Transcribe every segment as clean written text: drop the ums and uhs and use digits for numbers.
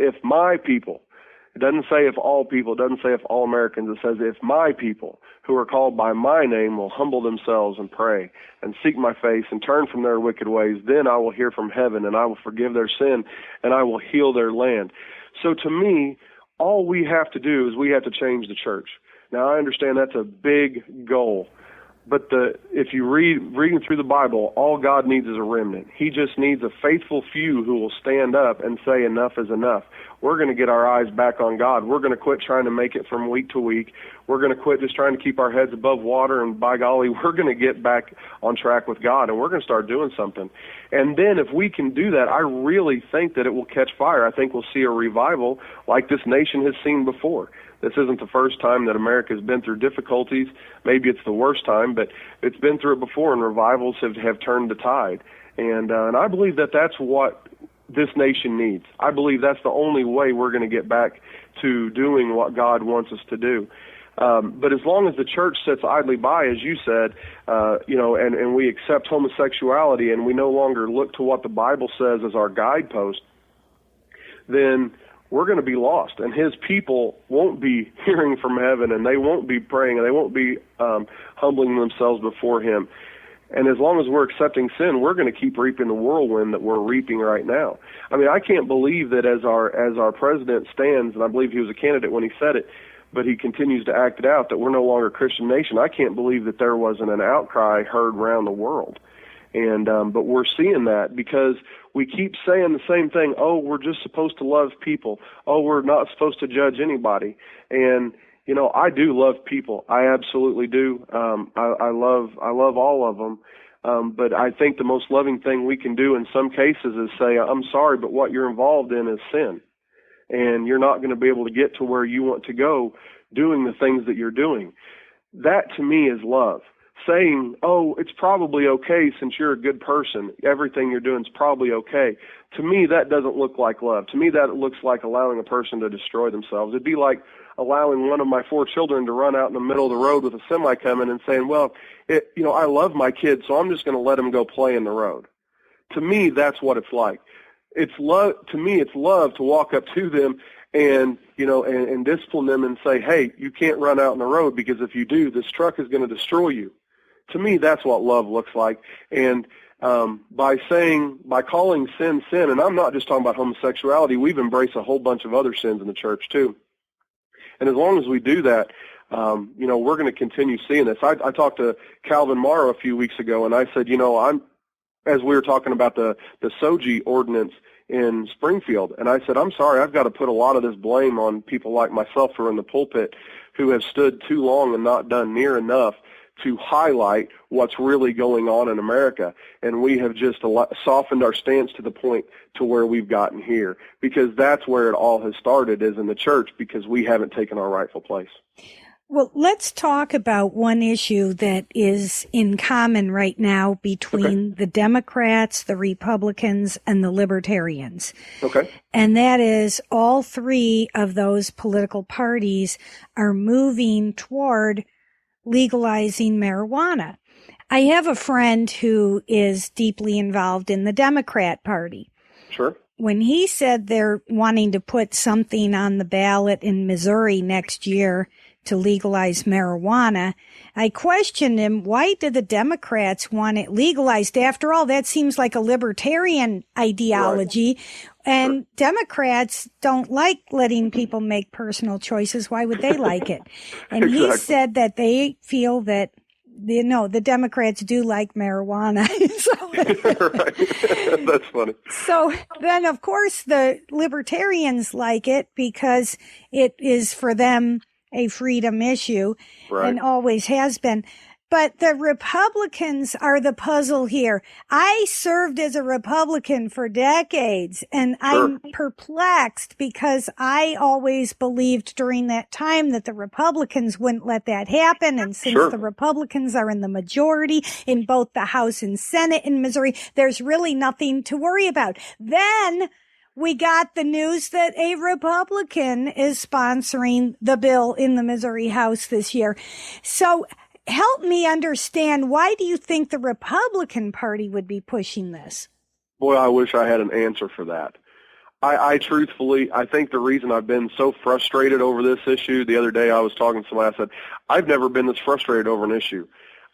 if my people. It doesn't say if all people. It doesn't say if all Americans. It says if my people who are called by my name will humble themselves and pray and seek my face and turn from their wicked ways, then I will hear from heaven and I will forgive their sin and I will heal their land. So to me, all we have to do is we have to change the church. Now, I understand that's a big goal. But if you reading through the Bible, all God needs is a remnant. He just needs a faithful few who will stand up and say enough is enough. We're going to get our eyes back on God. We're going to quit trying to make it from week to week. We're going to quit just trying to keep our heads above water, and by golly, we're going to get back on track with God, and we're going to start doing something. And then if we can do that, I really think that it will catch fire. I think we'll see a revival like this nation has seen before. This isn't the first time that America has been through difficulties. Maybe it's the worst time, but it's been through it before, and revivals have turned the tide. And I believe that that's what this nation needs. I believe that's the only way we're going to get back to doing what God wants us to do. But as long as the church sits idly by, as you said, and we accept homosexuality and we no longer look to what the Bible says as our guidepost, then we're going to be lost, and his people won't be hearing from heaven, and they won't be praying, and they won't be humbling themselves before him. And as long as we're accepting sin, we're going to keep reaping the whirlwind that we're reaping right now. I mean, I can't believe that as our president stands, and I believe he was a candidate when he said it, but he continues to act it out, that we're no longer a Christian nation. I can't believe that there wasn't an outcry heard around the world. And but we're seeing that because we keep saying the same thing. Oh, we're just supposed to love people. Oh, we're not supposed to judge anybody. And I do love people. I absolutely do. I love all of them. But I think the most loving thing we can do in some cases is say, I'm sorry, but what you're involved in is sin, and you're not going to be able to get to where you want to go doing the things that you're doing. That to me is love. Saying, oh, it's probably okay since you're a good person, everything you're doing is probably okay. To me, that doesn't look like love. To me, that looks like allowing a person to destroy themselves. It'd be like allowing one of my 4 children to run out in the middle of the road with a semi coming and saying, well, I love my kids, so I'm just going to let them go play in the road. To me, that's what it's like. It's love. To me, it's love to walk up to them and discipline them and say, hey, you can't run out in the road because if you do, this truck is going to destroy you. To me, that's what love looks like. And by calling sin, sin, and I'm not just talking about homosexuality, we've embraced a whole bunch of other sins in the church too. And as long as we do that, we're going to continue seeing this. I talked to Calvin Morrow a few weeks ago, and I said, as we were talking about the SOGI ordinance in Springfield, and I said, I'm sorry, I've got to put a lot of this blame on people like myself who are in the pulpit who have stood too long and not done near enough to highlight what's really going on in America. And we have just softened our stance to the point to where we've gotten here, because that's where it all has started, is in the church, because we haven't taken our rightful place. Well, let's talk about one issue that is in common right now between the Democrats, the Republicans, and the Libertarians. Okay. And that is all 3 of those political parties are moving toward legalizing marijuana. I have a friend who is deeply involved in the Democrat Party. Sure. When he said they're wanting to put something on the ballot in Missouri next year to legalize marijuana, I questioned him, why do the Democrats want it legalized? After all, that seems like a libertarian ideology. Right. And sure. Democrats don't like letting people make personal choices. Why would they like it? And exactly. He said that they feel that the Democrats do like marijuana. Right. That's funny. So then, of course, the Libertarians like it because it is for them a freedom issue, right, and always has been. But the Republicans are the puzzle here. I served as a Republican for decades, and sure. I'm perplexed because I always believed during that time that the Republicans wouldn't let that happen. And since sure. the Republicans are in the majority in both the House and Senate in Missouri, there's really nothing to worry about. Then we got the news that a Republican is sponsoring the bill in the Missouri House this year. So help me understand, why do you think the Republican Party would be pushing this? Boy, I wish I had an answer for that. I truthfully, I think the reason I've been so frustrated over this issue, the other day I was talking to somebody, I said, I've never been this frustrated over an issue.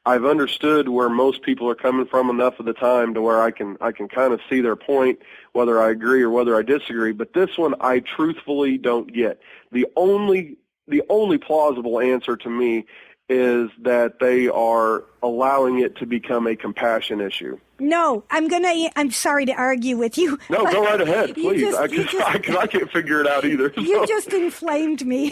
I've understood where most people are coming from enough of the time to where I can kind of see their point, whether I agree or whether I disagree. But this one I truthfully don't get. The only plausible answer to me is that they are allowing it to become a compassion issue. No, I'm sorry to argue with you. No, go right ahead, please. I can't figure it out either. You just inflamed me.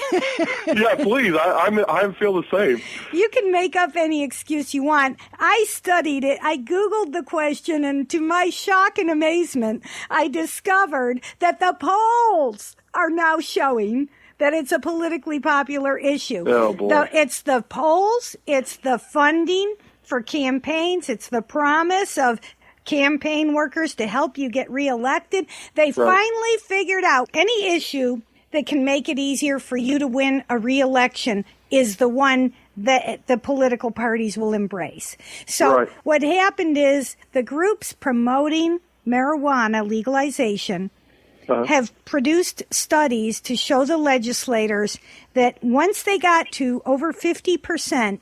Yeah, please. I feel the same. You can make up any excuse you want. I studied it. I Googled the question, and to my shock and amazement, I discovered that the polls are now showing that it's a politically popular issue. Oh, boy. It's the polls, it's the funding for campaigns, it's the promise of campaign workers to help you get reelected. They finally figured out any issue that can make it easier for you to win a reelection is the one that the political parties will embrace. So what happened is the groups promoting marijuana legalization have produced studies to show the legislators that once they got to over 50%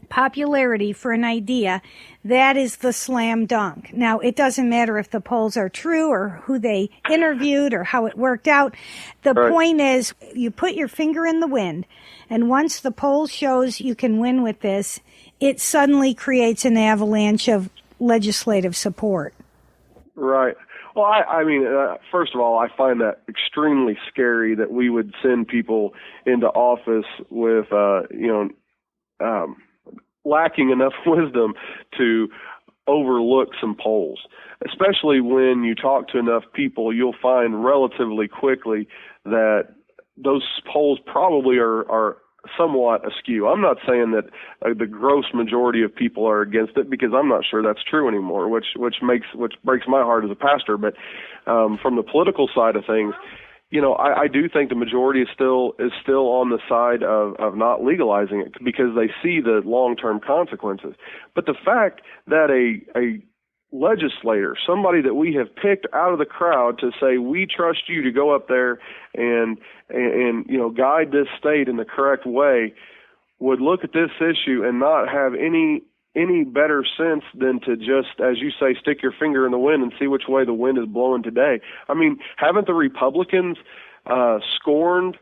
popularity for an idea, that is the slam dunk. Now, it doesn't matter if the polls are true or who they interviewed or how it worked out. The point is, you put your finger in the wind, and once the poll shows you can win with this, it suddenly creates an avalanche of legislative support. Right. Well, I mean, first of all, I find that extremely scary that we would send people into office with, lacking enough wisdom to overlook some polls. Especially when you talk to enough people, you'll find relatively quickly that those polls probably are somewhat askew. I'm not saying that the gross majority of people are against it, because I'm not sure that's true anymore, which breaks my heart as a pastor. But from the political side of things, I do think the majority is still on the side of not legalizing it because they see the long-term consequences. But the fact that a legislator, somebody that we have picked out of the crowd to say, we trust you to go up there and guide this state in the correct way, would look at this issue and not have any better sense than to just, as you say, stick your finger in the wind and see which way the wind is blowing today. I mean, haven't the Republicans scorned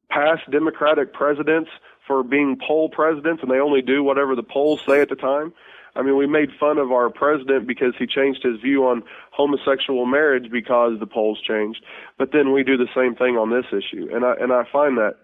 past Democratic presidents for being poll presidents, and they only do whatever the polls say at the time? I mean, we made fun of our president because he changed his view on homosexual marriage because the polls changed. But then we do the same thing on this issue, and I find that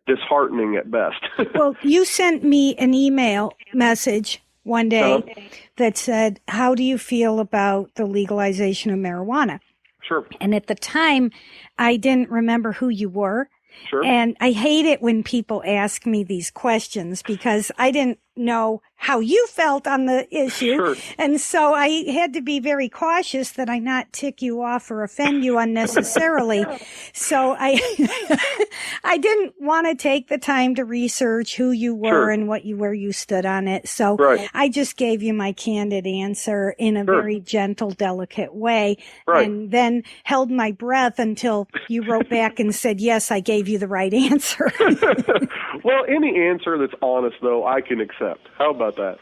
disheartening at best. Well, you sent me an email message one day that said, how do you feel about the legalization of marijuana? Sure. And at the time, I didn't remember who you were. Sure. And I hate it when people ask me these questions because I didn't know how you felt on the issue. Sure. And so I had to be very cautious that I not tick you off or offend you unnecessarily. So I didn't want to take the time to research who you were and where you stood on it. So I just gave you my candid answer in a very gentle, delicate way, and then held my breath until you wrote back and said, yes, I gave you the right answer. Well, any answer that's honest, though, I can accept. How about that?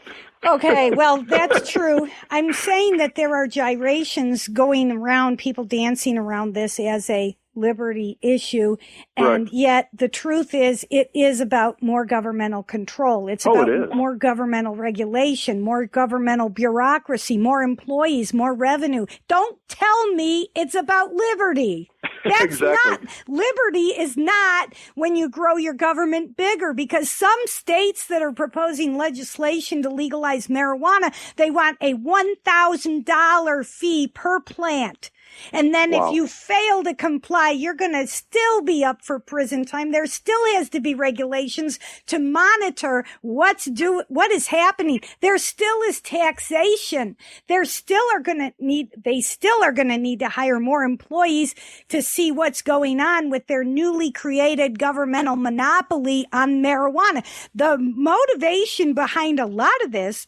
Okay, well, that's true. I'm saying that there are gyrations going around, people dancing around this as a liberty issue, and yet the truth is it is about more governmental control. It's about more governmental regulation, more governmental bureaucracy, more employees, more revenue. Don't tell me it's about liberty. That's not, liberty is not when you grow your government bigger, because some states that are proposing legislation to legalize marijuana, they want a $1,000 fee per plant. And then if you fail to comply, you're going to still be up for prison time. There still has to be regulations to monitor what is happening. There still is taxation. They still are going to need to hire more employees to see what's going on with their newly created governmental monopoly on marijuana. The motivation behind a lot of this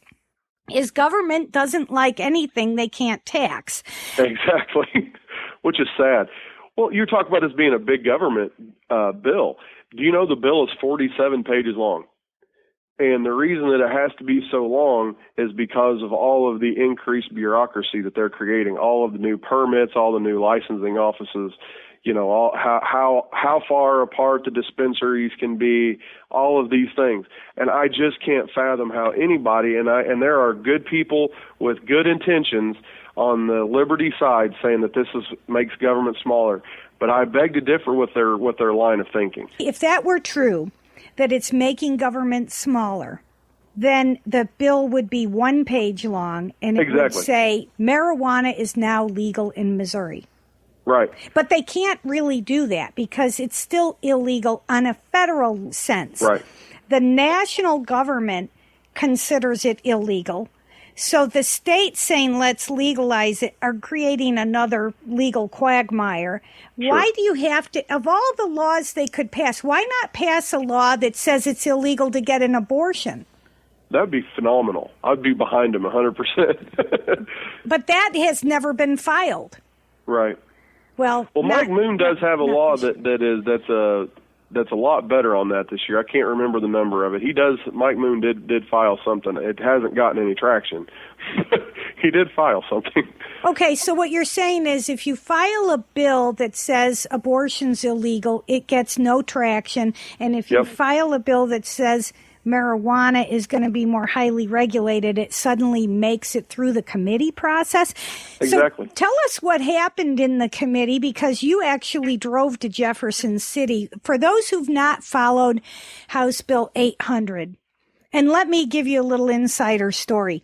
is government doesn't like anything they can't tax. Exactly, which is sad. Well, you talk about this being a big government bill. Do you know the bill is 47 pages long? And the reason that it has to be so long is because of all of the increased bureaucracy that they're creating, all of the new permits, all the new licensing offices, how far apart the dispensaries can be, all of these things. And I just can't fathom how anybody, and there are good people with good intentions on the liberty side saying that this makes government smaller. But I beg to differ with their line of thinking. If that were true, that it's making government smaller, then the bill would be 1 page long, and it would say marijuana is now legal in Missouri. Right. But they can't really do that because it's still illegal on a federal sense. Right. The national government considers it illegal. So the states saying let's legalize it are creating another legal quagmire. Sure. Why do you have to, of all the laws they could pass, why not pass a law that says it's illegal to get an abortion? That would be phenomenal. I'd be behind them 100%. But that has never been filed. Right. Well, Mike Moon does have a law that's a lot better on that this year. I can't remember the number of it. Mike Moon did file something. It hasn't gotten any traction. He did file something. Okay, so what you're saying is if you file a bill that says abortion's illegal, it gets no traction. And if you file a bill that says marijuana is going to be more highly regulated, it suddenly makes it through the committee process. Exactly. So tell us what happened in the committee, because you actually drove to Jefferson City. For those who've not followed House Bill 800, and let me give you a little insider story.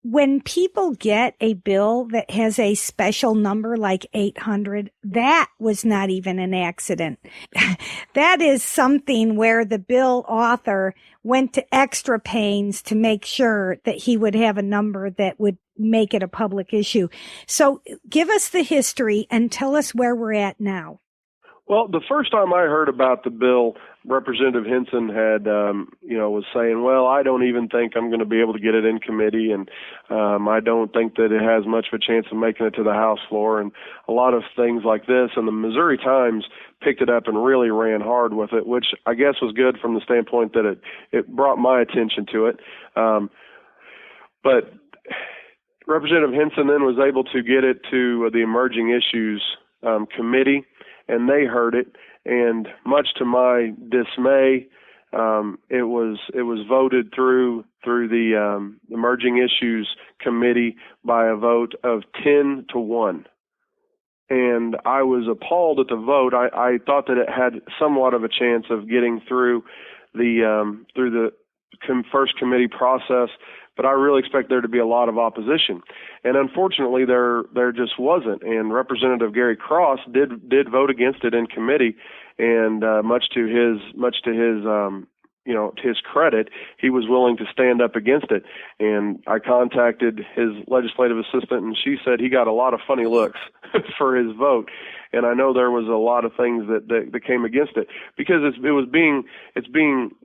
When people get a bill that has a special number like 800, that was not even an accident. That is something where the bill author went to extra pains to make sure that he would have a number that would make it a public issue. So give us the history and tell us where we're at now. Well, the first time I heard about the bill, Representative Henson had, was saying, well, I don't even think I'm going to be able to get it in committee, and I don't think that it has much of a chance of making it to the House floor, and a lot of things like this. And the Missouri Times picked it up and really ran hard with it, which I guess was good from the standpoint that it brought my attention to it. But Representative Henson then was able to get it to the Emerging Issues Committee, and they heard it, and much to my dismay, it was voted through the Emerging Issues Committee by a vote of 10-1, and I was appalled at the vote. I thought that it had somewhat of a chance of getting through the first committee process, but I really expect there to be a lot of opposition. And unfortunately, there just wasn't. And Representative Gary Cross did vote against it in committee, and much to his credit, he was willing to stand up against it. And I contacted his legislative assistant, and she said he got a lot of funny looks for his vote. And I know there was a lot of things that came against it, because it's being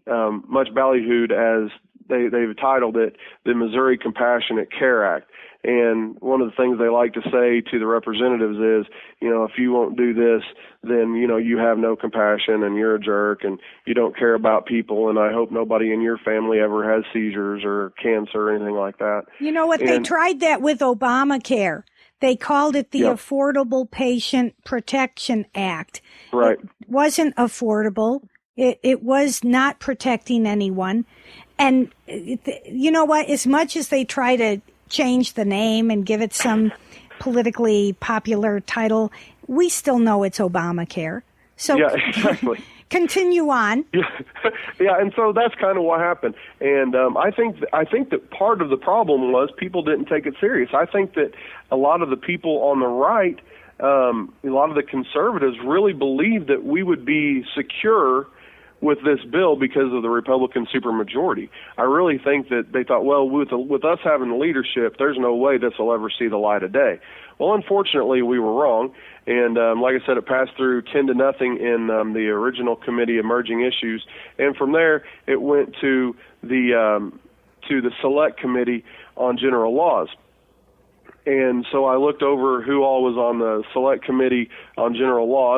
much ballyhooed as they've titled it the Missouri Compassionate Care Act. And one of the things they like to say to the representatives is, if you won't do this, then, you have no compassion and you're a jerk and you don't care about people. And I hope nobody in your family ever has seizures or cancer or anything like that. You know what? They tried that with Obamacare. They called it the Affordable Patient Protection Act. Right. It wasn't affordable. It was not protecting anyone. And you know what? As much as they try to change the name and give it some politically popular title, we still know it's Obamacare. So yeah, exactly. Continue on. Yeah, and so that's kind of what happened. And I think that part of the problem was people didn't take it serious. I think that a lot of the people on the right, a lot of the conservatives really believed that we would be secure with this bill because of the Republican supermajority. I really think that they thought, well, with us having the leadership, there's no way this will ever see the light of day. Well, unfortunately, we were wrong, and like I said, it passed through 10-0 in the original committee, Emerging Issues, and from there it went to the Select Committee on General Laws. And so I looked over who all was on the Select Committee on General Law.